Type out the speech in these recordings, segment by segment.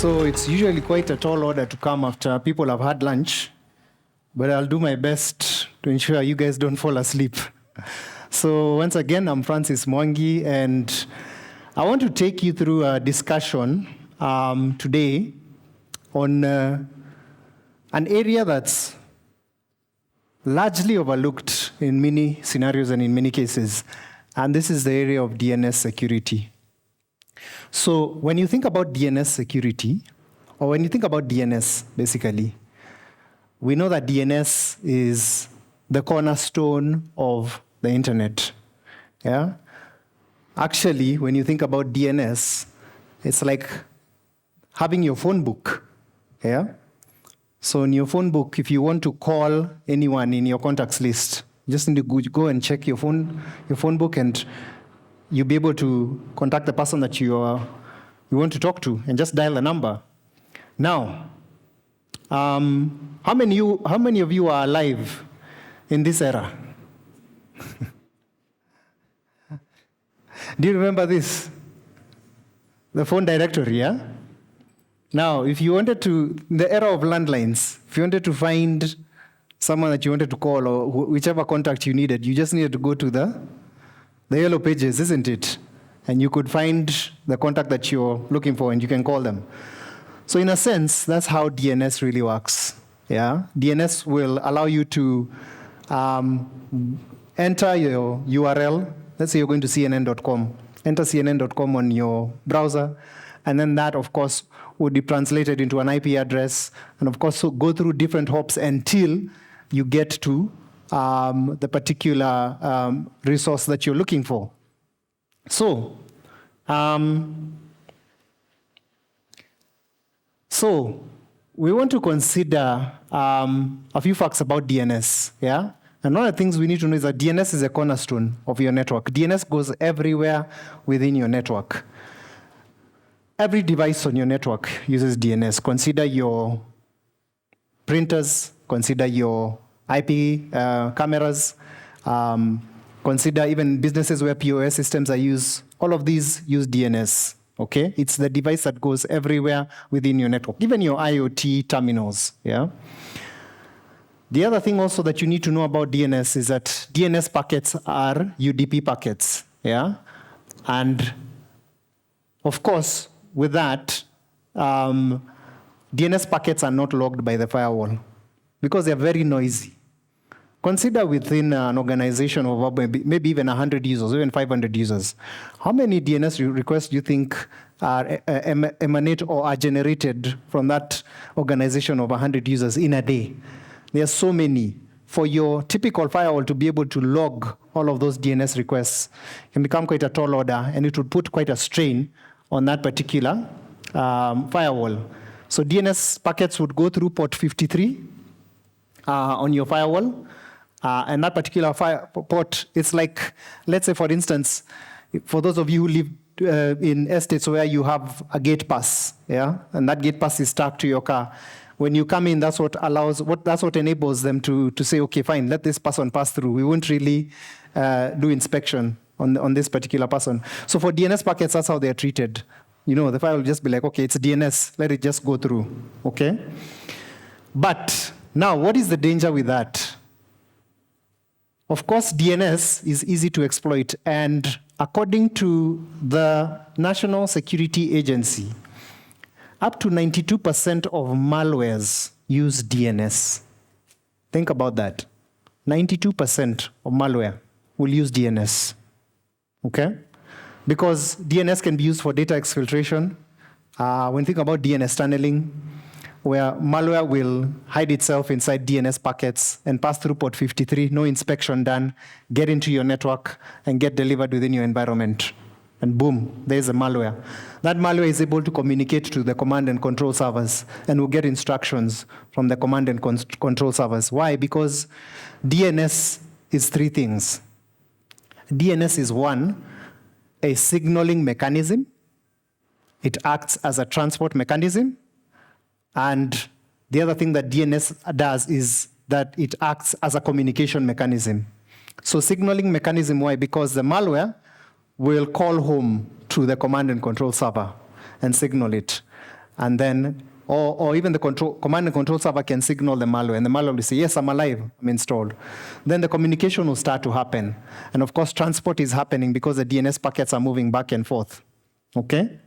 So it's usually quite a tall order to come after people have had lunch, but I'll do my best to ensure you guys don't fall asleep. So once again, I'm Francis Mwangi, and I want to take you through a discussion today on an area that's largely overlooked in many scenarios and in many cases, and this is the area of DNS security. So when you think about DNS security, or when you think about DNS, basically, we know that DNS is the cornerstone of the internet. Yeah? Actually, when you think about DNS, it's like having your phone book. Yeah? So in your phone book, if you want to call anyone in your contacts list, you just need to go and check your phone book, and you'll be able to contact the person that you want to talk to and just dial a number. Now, how many of you are alive in this era? Do you remember this? The phone directory, yeah? Now, if you wanted to, in the era of landlines, if you wanted to find someone that you wanted to call or whichever contact you needed, you just needed to go to the yellow pages, isn't it? And you could find the contact that you're looking for and you can call them. So in a sense, that's how DNS really works. Yeah? DNS will allow you to enter your URL. Let's say you're going to CNN.com. Enter CNN.com on your browser, and then that, of course, would be translated into an IP address, and of course, so go through different hops until you get to the particular resource that you're looking for. So we want to consider a few facts about DNS, yeah? And one of the things we need to know is that DNS is a cornerstone of your network. DNS goes everywhere within your network. Every device on your network uses DNS. Consider your printers, consider your IP cameras, consider even businesses where POS systems are used. All of these use DNS, okay? It's the device that goes everywhere within your network, even your IoT terminals, yeah? The other thing also that you need to know about DNS is that DNS packets are UDP packets, yeah? And of course, with that, DNS packets are not logged by the firewall because they're very noisy. Consider within an organization of maybe even 100 users, even 500 users. How many DNS requests do you think emanate or are generated from that organization of 100 users in a day? There are so many. For your typical firewall to be able to log all of those DNS requests can become quite a tall order, and it would put quite a strain on that particular firewall. So DNS packets would go through port 53 on your firewall, and that particular port, it's like, let's say for instance, for those of you who live in estates where you have a gate pass, yeah, and that gate pass is stuck to your car. When you come in, that's what enables them to say, okay, fine, let this person pass through. We won't really do inspection on this particular person. So for DNS packets, that's how they're treated. You know, the file will just be like, okay, it's DNS, let it just go through, okay? But now, what is the danger with that? Of course, DNS is easy to exploit, and according to the National Security Agency, up to 92% of malwares use DNS. Think about that. 92% of malware will use DNS. Okay? Because DNS can be used for data exfiltration. When you think about DNS tunneling, where malware will hide itself inside DNS packets and pass through port 53, no inspection done, get into your network, and get delivered within your environment. And boom, there's a malware. That malware is able to communicate to the command and control servers and will get instructions from the command and control servers. Why? Because DNS is three things. DNS is one, a signaling mechanism. It acts as a transport mechanism. And the other thing that DNS does is that it acts as a communication mechanism. So signaling mechanism, why? Because the malware will call home to the command and control server and signal it. and then, or even the command and control server can signal the malware, and the malware will say, yes, I'm alive, I'm installed. Then the communication will start to happen. And of course, transport is happening because the DNS packets are moving back and forth. Okay?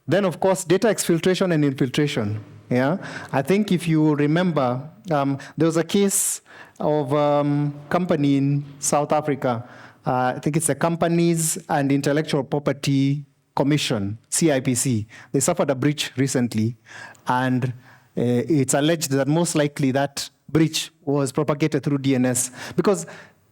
Then, of course, data exfiltration and infiltration. Yeah, I think if you remember, there was a case of company in South Africa. I think it's the Companies and Intellectual Property Commission, CIPC. They suffered a breach recently, and it's alleged that most likely that breach was propagated through DNS, because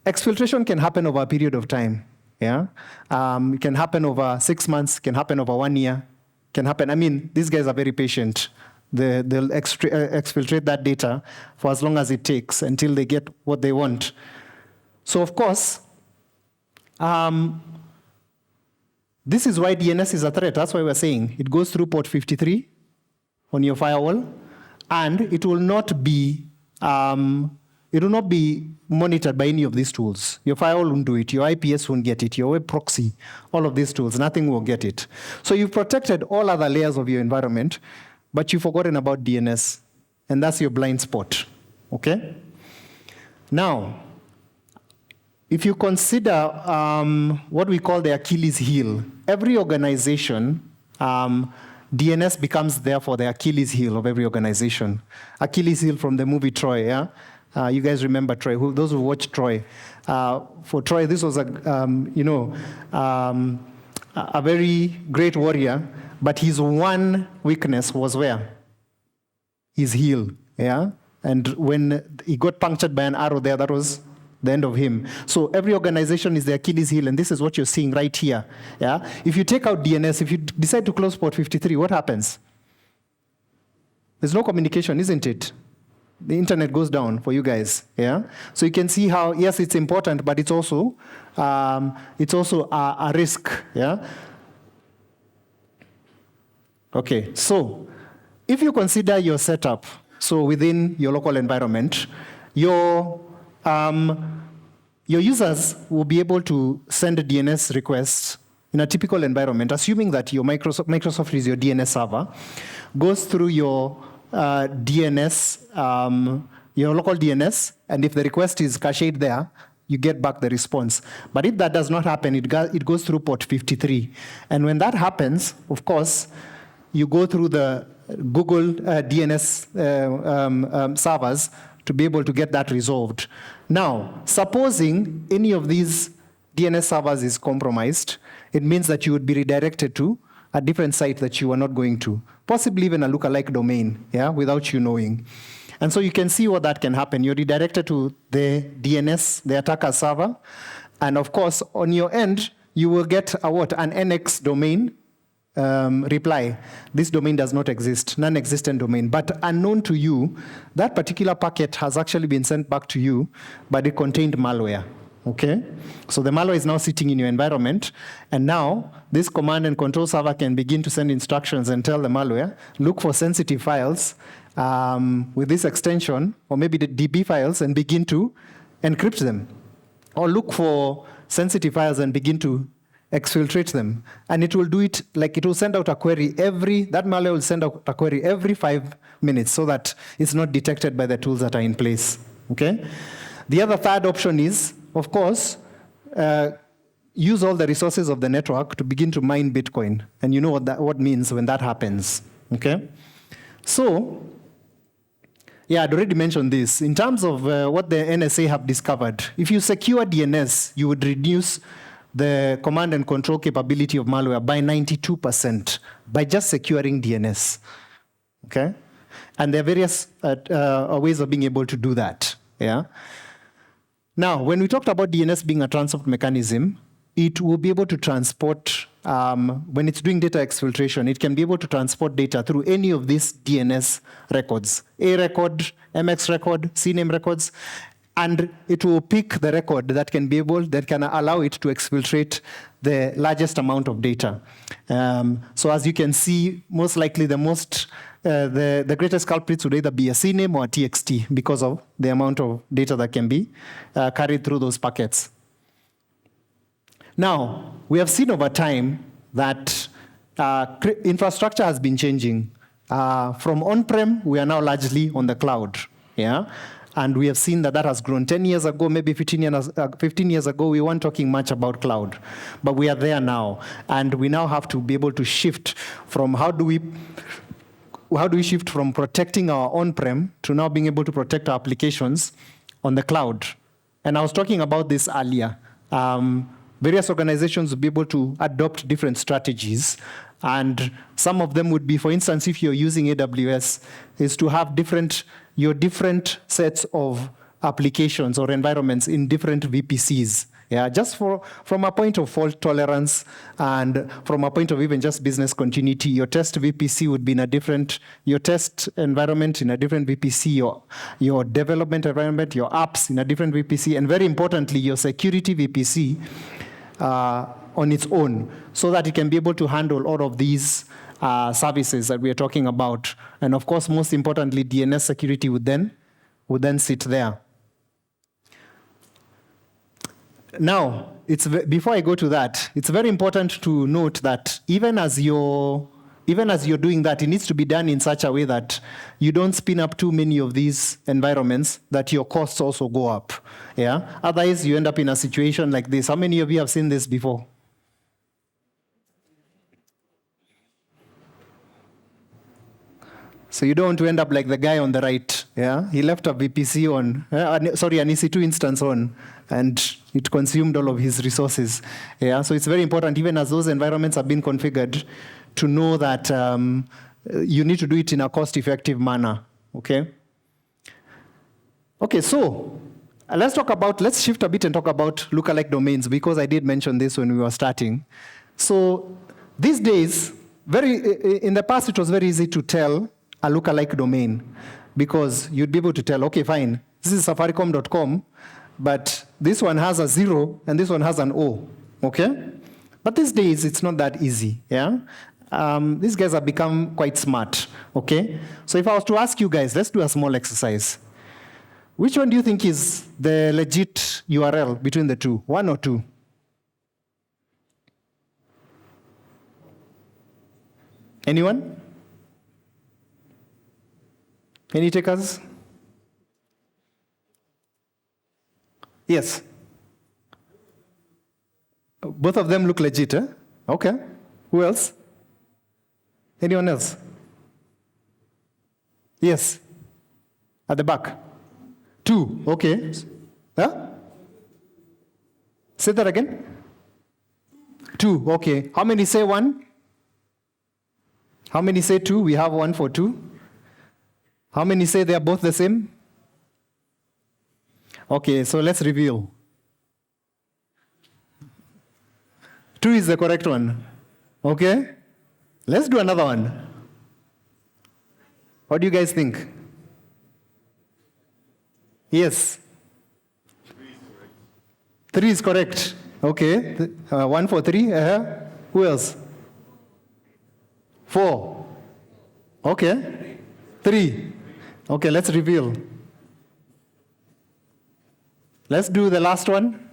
exfiltration can happen over a period of time. Yeah, it can happen over 6 months, can happen over 1 year, can happen. I mean, these guys are very patient. They'll exfiltrate that data for as long as it takes until they get what they want. So, of course, this is why DNS is a threat. That's why we're saying it goes through port 53 on your firewall, and it will not be monitored by any of these tools. Your firewall won't do it. Your IPS won't get it. Your web proxy, all of these tools, nothing will get it. So you've protected all other layers of your environment, but you've forgotten about DNS, and that's your blind spot. Okay? Now, if you consider what we call the Achilles heel, every organization, DNS becomes therefore the Achilles heel of every organization. Achilles heel from the movie Troy, yeah? You guys remember Troy, those who watched Troy. For Troy, this was a very great warrior, but his one weakness was where? His heel, yeah? And when he got punctured by an arrow there, that was the end of him. So every organization is the Achilles heel, and this is what you're seeing right here. Yeah. If you take out DNS, if you decide to close port 53, what happens? There's no communication, isn't it? The internet goes down for you guys. Yeah. So you can see how, yes, it's important, but it's also a risk. Yeah. Okay. So if you consider your setup, so within your local environment, your users will be able to send DNS requests in a typical environment, assuming that your Microsoft is your DNS server, goes through your DNS, your local DNS, and if the request is cached there, you get back the response. But if that does not happen, it goes through port 53. And when that happens, of course, you go through the Google DNS servers to be able to get that resolved. Now, supposing any of these DNS servers is compromised, it means that you would be redirected to a different site that you are not going to, possibly even a lookalike domain, yeah, without you knowing. And so you can see what that can happen. You're redirected to the DNS, the attacker server, and of course, on your end, you will get an NX domain reply. This domain does not exist, non-existent domain, but unknown to you, that particular packet has actually been sent back to you, but it contained malware. Okay? So the malware is now sitting in your environment, and now this command and control server can begin to send instructions and tell the malware, look for sensitive files with this extension, or maybe the DB files, and begin to encrypt them. Or look for sensitive files and begin to exfiltrate them. And it will do it like it will send out a query that malware will send out a query every 5 minutes so that it's not detected by the tools that are in place. Okay? The other third option is, of course, use all the resources of the network to begin to mine Bitcoin. And you know what means when that happens. Okay? So, yeah, I'd already mentioned this. In terms of what the NSA have discovered, if you secure DNS, you would reduce the command and control capability of malware by 92% by just securing DNS. Okay? And there are various ways of being able to do that. Yeah? Now, when we talked about DNS being a transport mechanism, it will be able to transport, when it's doing data exfiltration, it can be able to transport data through any of these DNS records, A record, MX record, CNAME records, and it will pick the record that can allow it to exfiltrate the largest amount of data. So as you can see, most likely the greatest culprits would either be a CNAME or a TXT because of the amount of data that can be carried through those packets. Now, we have seen over time that infrastructure has been changing. From on-prem, we are now largely on the cloud. Yeah. And we have seen that that has grown. 10 years ago, maybe 15 years ago, we weren't talking much about cloud. But we are there now. And we now have to be able to shift from how do we shift from protecting our on-prem to now being able to protect our applications on the cloud. And I was talking about this earlier. Various organizations will be able to adopt different strategies. And some of them would be, for instance, if you're using AWS, is to have your different sets of applications or environments in different VPCs. Yeah, just from a point of fault tolerance and from a point of even just business continuity, your test VPC would be in your test environment in a different VPC, your development environment, your apps in a different VPC, and very importantly, your security VPC on its own, so that it can be able to handle all of these services that we are talking about. And of course, most importantly, DNS security would then sit there. Now, before I go to that, it's very important to note that even as you're doing that, it needs to be done in such a way that you don't spin up too many of these environments, that your costs also go up. Yeah. Otherwise, you end up in a situation like this. How many of you have seen this before? So you don't want to end up like the guy on the right. Yeah, he left a VPC on, an EC2 instance on, and it consumed all of his resources. Yeah, so it's very important, even as those environments have been configured, to know that you need to do it in a cost-effective manner. Okay. Okay, so let's shift a bit and talk about lookalike domains, because I did mention this when we were starting. So these days, in the past, it was very easy to tell a lookalike domain, because you'd be able to tell, okay, fine, this is safaricom.com, but this one has a 0 and this one has an O, okay? But these days, it's not that easy, yeah? These guys have become quite smart, okay? So if I was to ask you guys, let's do a small exercise. Which one do you think is the legit URL between the two, 1 or 2? Anyone? Any takers? Yes. Both of them look legit, eh? Okay. Who else? Anyone else? Yes. At the back. 2. Okay. Huh? Say that again. 2. Okay. How many say 1? How many say 2? We have 1 for 2. How many say they are both the same? Okay, so let's reveal. 2 is the correct one. Okay? Let's do another one. What do you guys think? Yes. 3 is correct. Okay. 1 for 3. Who else? 4. Okay. 3. Okay, let's reveal. Let's do the last one.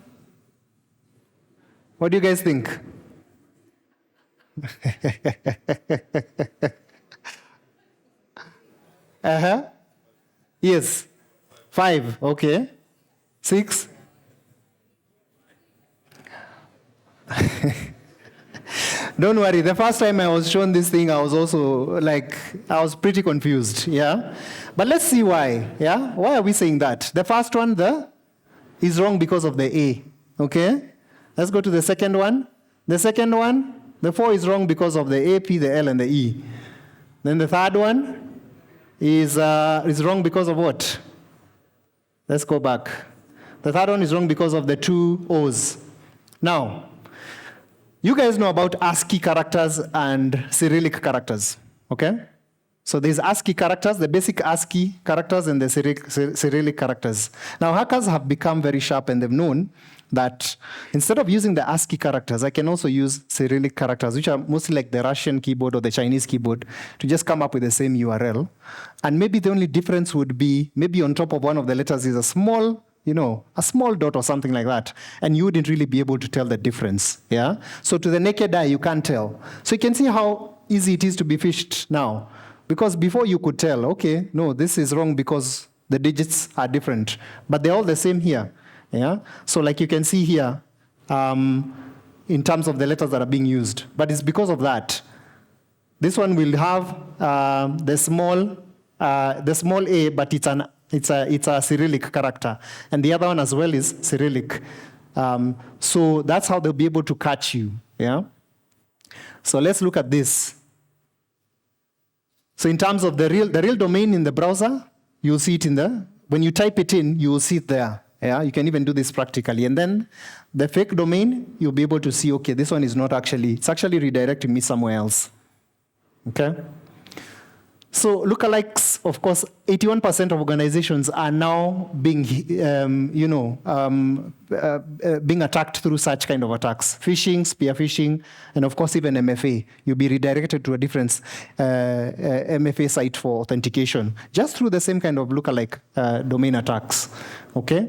What do you guys think? Yes. 5. Okay. 6. Don't worry. The first time I was shown this thing, I was also I was pretty confused. Yeah. But let's see why. Yeah. Why are we saying that? The first one, is wrong because of the A. Okay. Let's go to the second one. The second one, the 4 is wrong because of the A, P, the L, and the E. Then the third one is wrong because of what? Let's go back. The third one is wrong because of the 2 O's. Now, you guys know about ASCII characters and Cyrillic characters, okay? So there's ASCII characters, the basic ASCII characters, and the Cyrillic characters. Now, hackers have become very sharp, and they've known that instead of using the ASCII characters, I can also use Cyrillic characters, which are mostly like the Russian keyboard or the Chinese keyboard, to just come up with the same URL. And maybe the only difference would be, maybe on top of one of the letters is a small dot or something like that, and you wouldn't really be able to tell the difference, yeah? So to the naked eye, you can't tell. So you can see how easy it is to be phished now. Because before you could tell, okay, no, this is wrong because the digits are different, but they're all the same here. Yeah. So like you can see here, in terms of the letters that are being used, but it's because of that. This one will have the small a, but it's a Cyrillic character, and the other one as well is Cyrillic. So that's how they'll be able to catch you. Yeah. So let's look at this. So in terms of the real domain in the browser, you'll see it when you type it in, you will see it there. Yeah, you can even do this practically. And then the fake domain, you'll be able to see, okay, this one is not actually, it's actually redirecting me somewhere else. Okay? So lookalikes, of course, 81% of organizations are now being, being attacked through such kind of attacks. Phishing, spear phishing, and of course even MFA. You'll be redirected to a different MFA site for authentication, just through the same kind of lookalike domain attacks. Okay?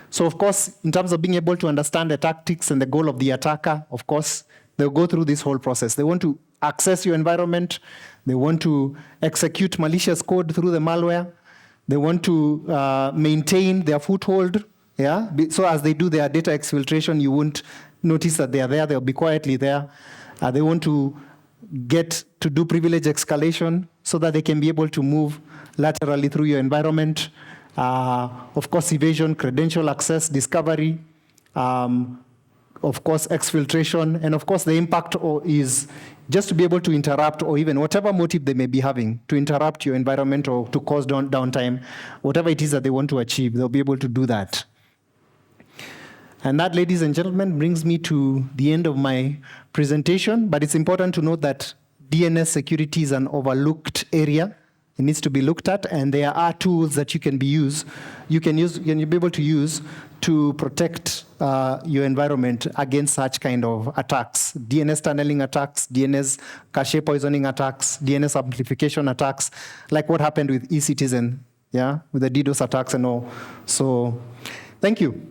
So of course, in terms of being able to understand the tactics and the goal of the attacker, of course, they'll go through this whole process. They want to access your environment. They want to execute malicious code through the malware. They want to maintain their foothold. Yeah. So as they do their data exfiltration, you won't notice that they are there. They'll be quietly there. They want to get to do privilege escalation so that they can be able to move laterally through your environment. Of course, evasion, credential access, discovery, of course, exfiltration, and of course, the impact is just to be able to interrupt, or even whatever motive they may be having, to interrupt your environment or to cause downtime, whatever it is that they want to achieve, they'll be able to do that. And that, ladies and gentlemen, brings me to the end of my presentation, but it's important to note that DNS security is an overlooked area. It needs to be looked at, and there are tools that you can be able to use to protect your environment against such kind of attacks. DNS tunneling attacks, DNS cache poisoning attacks, DNS amplification attacks, like what happened with eCitizen, yeah, with the DDoS attacks and all. So, thank you.